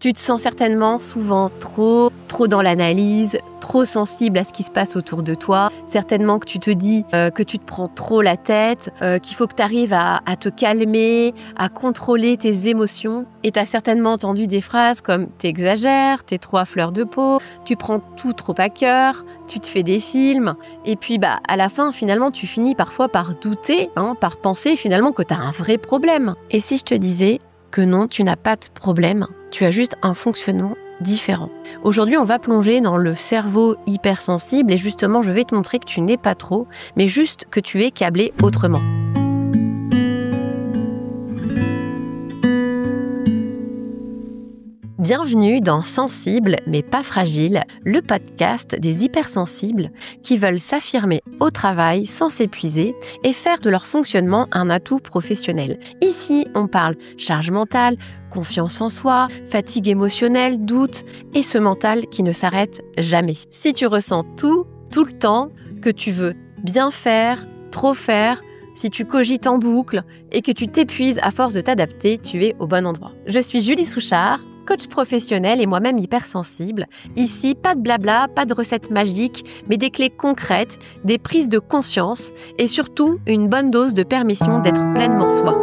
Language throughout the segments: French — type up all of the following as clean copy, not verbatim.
Tu te sens certainement souvent trop dans l'analyse, trop sensible à ce qui se passe autour de toi. Certainement que tu te dis que tu te prends trop la tête, qu'il faut que tu arrives à te calmer, à contrôler tes émotions. Et tu as certainement entendu des phrases comme « t'exagères, t'es trop à fleur de peau, tu prends tout trop à cœur, tu te fais des films ». Et puis à la fin, finalement, tu finis parfois par douter, par penser finalement que tu as un vrai problème. Et si je te disais que non, tu n'as pas de problème, tu as juste un fonctionnement différent. Aujourd'hui, on va plonger dans le cerveau hypersensible et justement, je vais te montrer que tu n'es pas trop, mais juste que tu es câblé autrement. Bienvenue dans Sensible mais pas fragile, le podcast des hypersensibles qui veulent s'affirmer au travail sans s'épuiser et faire de leur fonctionnement un atout professionnel. Ici, on parle charge mentale, confiance en soi, fatigue émotionnelle, doute et ce mental qui ne s'arrête jamais. Si tu ressens tout le temps, que tu veux bien faire, trop faire, si tu cogites en boucle et que tu t'épuises à force de t'adapter, tu es au bon endroit. Je suis Julie Souchard, coach professionnel et moi-même hypersensible. Ici, pas de blabla, pas de recettes magiques, mais des clés concrètes, des prises de conscience et surtout une bonne dose de permission d'être pleinement soi.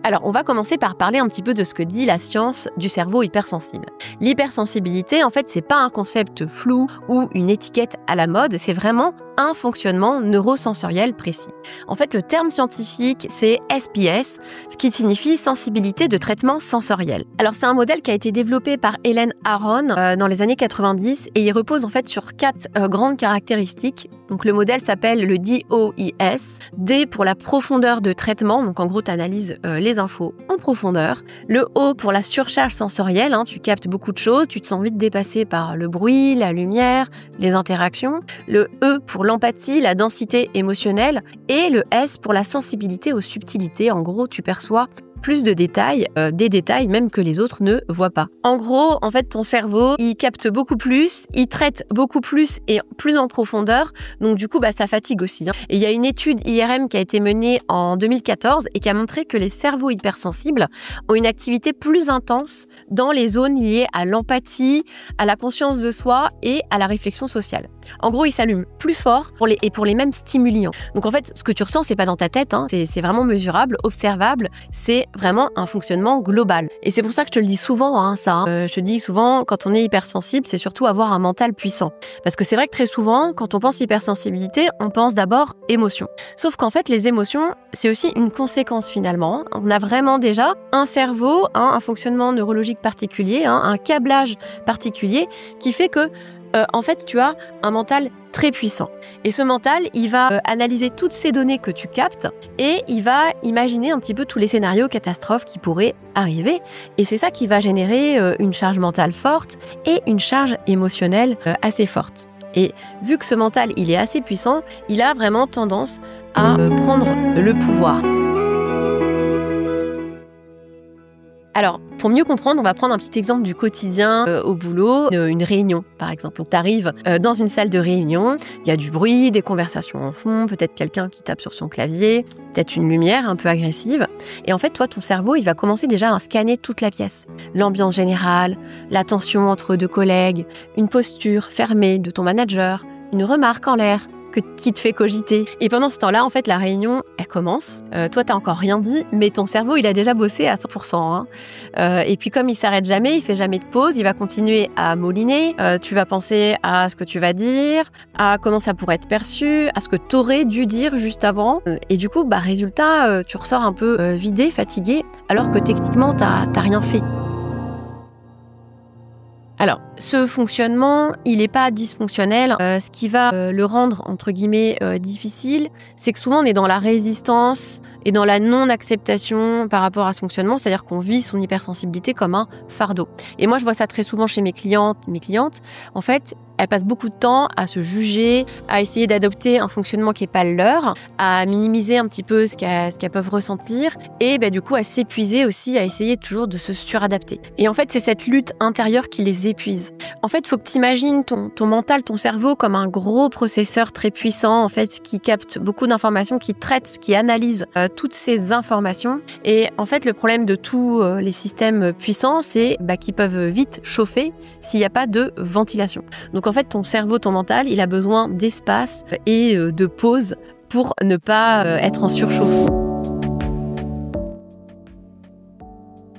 Alors, on va commencer par parler un petit peu de ce que dit la science du cerveau hypersensible. L'hypersensibilité, en fait, c'est pas un concept flou ou une étiquette à la mode, c'est vraiment un fonctionnement neurosensoriel précis. En fait, le terme scientifique, c'est SPS, ce qui signifie sensibilité de traitement sensoriel. Alors, c'est un modèle qui a été développé par Helen Aron dans les années 90 et il repose en fait sur 4 grandes caractéristiques. Donc, le modèle s'appelle le DOIS. D pour la profondeur de traitement, donc en gros, tu analyses les infos en profondeur. Le O pour la surcharge sensorielle, tu captes beaucoup de choses, tu te sens vite dépassé par le bruit, la lumière, les interactions. Le E pour l'empathie, la densité émotionnelle et le S pour la sensibilité aux subtilités. En gros, tu perçois plus de détails, des détails même que les autres ne voient pas. En gros, en fait, ton cerveau, il capte beaucoup plus, il traite beaucoup plus et plus en profondeur, donc du coup, ça fatigue aussi. Et il y a une étude IRM qui a été menée en 2014 et qui a montré que les cerveaux hypersensibles ont une activité plus intense dans les zones liées à l'empathie, à la conscience de soi et à la réflexion sociale. En gros, ils s'allument plus fort pour les mêmes stimuli. Donc en fait, ce que tu ressens, c'est pas dans ta tête, c'est vraiment mesurable, observable, c'est vraiment un fonctionnement global. Et c'est pour ça que je te le dis souvent, je te dis souvent, quand on est hypersensible, c'est surtout avoir un mental puissant. Parce que c'est vrai que très souvent, quand on pense hypersensibilité, on pense d'abord émotion. Sauf qu'en fait, les émotions, c'est aussi une conséquence finalement. On a vraiment déjà un cerveau, un fonctionnement neurologique particulier, un câblage particulier qui fait que en fait, tu as un mental très puissant. Et ce mental, il va analyser toutes ces données que tu captes et il va imaginer un petit peu tous les scénarios catastrophes qui pourraient arriver. Et c'est ça qui va générer une charge mentale forte et une charge émotionnelle assez forte. Et vu que ce mental, il est assez puissant, il a vraiment tendance à prendre le pouvoir. Alors, pour mieux comprendre, on va prendre un petit exemple du quotidien au boulot, une réunion par exemple. Donc, tu arrives dans une salle de réunion, il y a du bruit, des conversations en fond, peut-être quelqu'un qui tape sur son clavier, peut-être une lumière un peu agressive. Et en fait, toi, ton cerveau, il va commencer déjà à scanner toute la pièce. L'ambiance générale, la tension entre deux collègues, une posture fermée de ton manager, une remarque en l'air qui te fait cogiter. Et pendant ce temps-là, en fait, la réunion, elle commence. Toi, t'as encore rien dit, mais ton cerveau, il a déjà bossé à 100%. Et puis, comme il s'arrête jamais, il fait jamais de pause, il va continuer à mouliner. Tu vas penser à ce que tu vas dire, à comment ça pourrait être perçu, à ce que t'aurais dû dire juste avant. Et du coup, résultat, tu ressors un peu vidé, fatigué, alors que techniquement, t'as rien fait. Alors, ce fonctionnement, il n'est pas dysfonctionnel. Ce qui va le rendre, entre guillemets, difficile, c'est que souvent on est dans la résistance et dans la non-acceptation par rapport à ce fonctionnement, c'est-à-dire qu'on vit son hypersensibilité comme un fardeau. Et moi, je vois ça très souvent chez mes clientes. En fait, elles passent beaucoup de temps à se juger, à essayer d'adopter un fonctionnement qui n'est pas le leur, à minimiser un petit peu ce qu'elles peuvent ressentir et du coup à s'épuiser aussi, à essayer toujours de se suradapter. Et en fait, c'est cette lutte intérieure qui les épuise. En fait, il faut que tu imagines ton mental, ton cerveau comme un gros processeur très puissant en fait, qui capte beaucoup d'informations, qui traite, qui analyse toutes ces informations. Et en fait, le problème de tous les systèmes puissants, c'est qu'ils peuvent vite chauffer s'il n'y a pas de ventilation. Donc en fait, ton cerveau, ton mental, il a besoin d'espace et de pause pour ne pas être en surchauffe.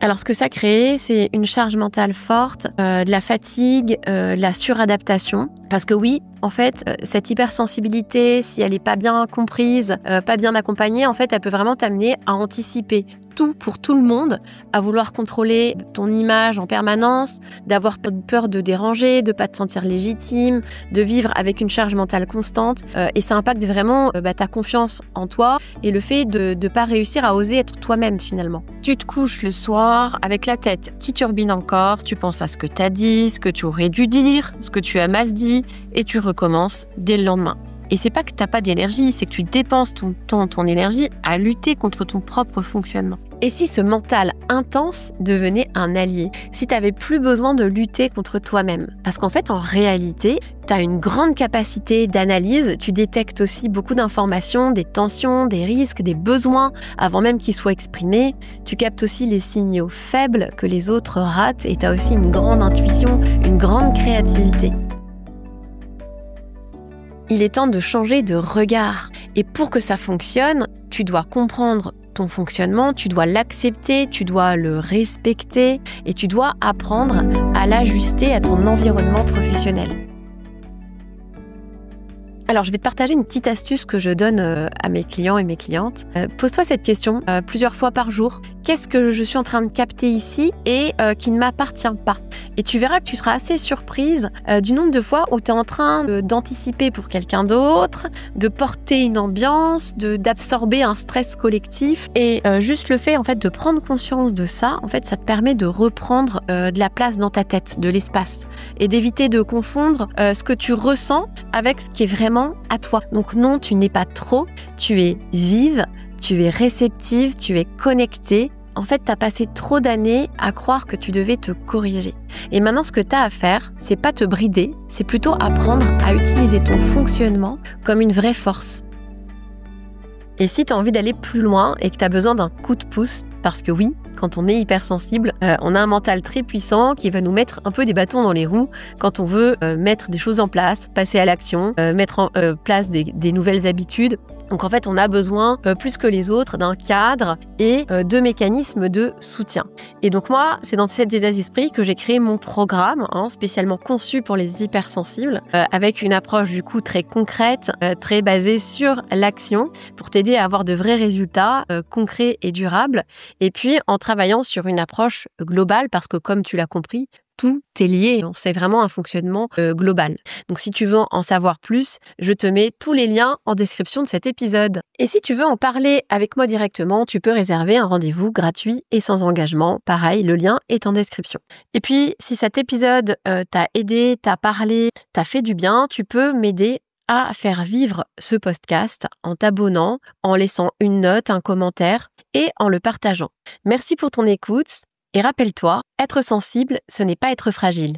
Alors, ce que ça crée, c'est une charge mentale forte, de la fatigue, de la suradaptation. Parce que oui, en fait, cette hypersensibilité, si elle n'est pas bien comprise, pas bien accompagnée, en fait, elle peut vraiment t'amener à anticiper tout pour tout le monde, à vouloir contrôler ton image en permanence, d'avoir peur de déranger, de ne pas te sentir légitime, de vivre avec une charge mentale constante. Et ça impacte vraiment ta confiance en toi et le fait de ne pas réussir à oser être toi-même finalement. Tu te couches le soir avec la tête qui turbine encore, tu penses à ce que tu as dit, ce que tu aurais dû dire, ce que tu as mal dit, et tu recommences dès le lendemain. Et c'est pas que t'as pas d'énergie, c'est que tu dépenses ton temps, ton énergie à lutter contre ton propre fonctionnement. Et si ce mental intense devenait un allié? Si t'avais plus besoin de lutter contre toi-même? Parce qu'en fait, en réalité, t'as une grande capacité d'analyse, tu détectes aussi beaucoup d'informations, des tensions, des risques, des besoins, avant même qu'ils soient exprimés. Tu captes aussi les signaux faibles que les autres ratent et t'as aussi une grande intuition, une grande créativité. Il est temps de changer de regard. Et pour que ça fonctionne, tu dois comprendre ton fonctionnement, tu dois l'accepter, tu dois le respecter et tu dois apprendre à l'ajuster à ton environnement professionnel. Alors, je vais te partager une petite astuce que je donne à mes clients et mes clientes. Pose-toi cette question plusieurs fois par jour. Qu'est-ce que je suis en train de capter ici et qui ne m'appartient pas? Et tu verras que tu seras assez surprise du nombre de fois où tu es en train d'anticiper pour quelqu'un d'autre, de porter une ambiance, d'absorber un stress collectif. Et juste le fait en fait de prendre conscience de ça, en fait, ça te permet de reprendre de la place dans ta tête, de l'espace, et d'éviter de confondre ce que tu ressens avec ce qui est vraiment à toi. Donc non, tu n'es pas trop, tu es vive, tu es réceptive, tu es connectée. En fait, tu as passé trop d'années à croire que tu devais te corriger. Et maintenant, ce que tu as à faire, c'est pas te brider, c'est plutôt apprendre à utiliser ton fonctionnement comme une vraie force. Et si tu as envie d'aller plus loin et que tu as besoin d'un coup de pouce, parce que oui, quand on est hypersensible, on a un mental très puissant qui va nous mettre un peu des bâtons dans les roues quand on veut mettre des choses en place, passer à l'action, mettre en place des nouvelles habitudes. Donc en fait, on a besoin, plus que les autres, d'un cadre et de mécanismes de soutien. Et donc moi, c'est dans cet état d'esprit que j'ai créé mon programme, spécialement conçu pour les hypersensibles, avec une approche du coup très concrète, très basée sur l'action, pour t'aider à avoir de vrais résultats concrets et durables. Et puis en travaillant sur une approche globale, parce que comme tu l'as compris, tout est lié, c'est vraiment un fonctionnement global. Donc si tu veux en savoir plus, je te mets tous les liens en description de cet épisode. Et si tu veux en parler avec moi directement, tu peux réserver un rendez-vous gratuit et sans engagement. Pareil, le lien est en description. Et puis, si cet épisode t'a aidé, t'a parlé, t'a fait du bien, tu peux m'aider à faire vivre ce podcast en t'abonnant, en laissant une note, un commentaire et en le partageant. Merci pour ton écoute. Et rappelle-toi, être sensible, ce n'est pas être fragile.